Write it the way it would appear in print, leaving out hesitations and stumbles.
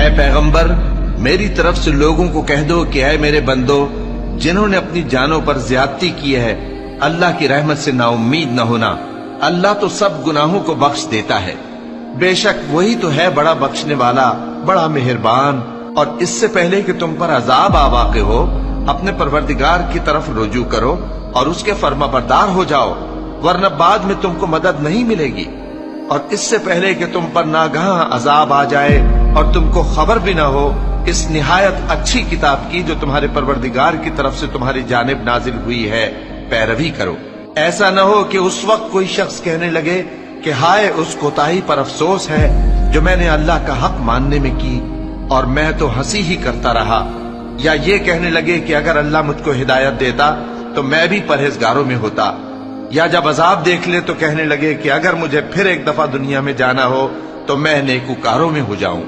اے پیغمبر، میری طرف سے لوگوں کو کہہ دو کہ اے میرے بندو، جنہوں نے اپنی جانوں پر زیادتی کی ہے، اللہ کی رحمت سے نا امید نہ ہونا۔ اللہ تو سب گناہوں کو بخش دیتا ہے، بے شک وہی تو ہے بڑا بخشنے والا، بڑا مہربان۔ اور اس سے پہلے کہ تم پر عذاب آ واقع ہو، اپنے پروردگار کی طرف رجوع کرو اور اس کے فرما بردار ہو جاؤ، ورنہ بعد میں تم کو مدد نہیں ملے گی۔ اور اس سے پہلے کہ تم پر ناگہاں عذاب آ جائے اور تم کو خبر بھی نہ ہو، اس نہایت اچھی کتاب کی جو تمہارے پروردگار کی طرف سے تمہاری جانب نازل ہوئی ہے پیروی کرو۔ ایسا نہ ہو کہ اس وقت کوئی شخص کہنے لگے کہ ہائے اس کوتاہی پر افسوس ہے جو میں نے اللہ کا حق ماننے میں کی، اور میں تو ہنسی ہی کرتا رہا، یا یہ کہنے لگے کہ اگر اللہ مجھ کو ہدایت دیتا تو میں بھی پرہیزگاروں میں ہوتا، یا جب عذاب دیکھ لے تو کہنے لگے کہ اگر مجھے پھر ایک دفعہ دنیا میں جانا ہو تو میں نیکوکاروں میں ہو جاؤں۔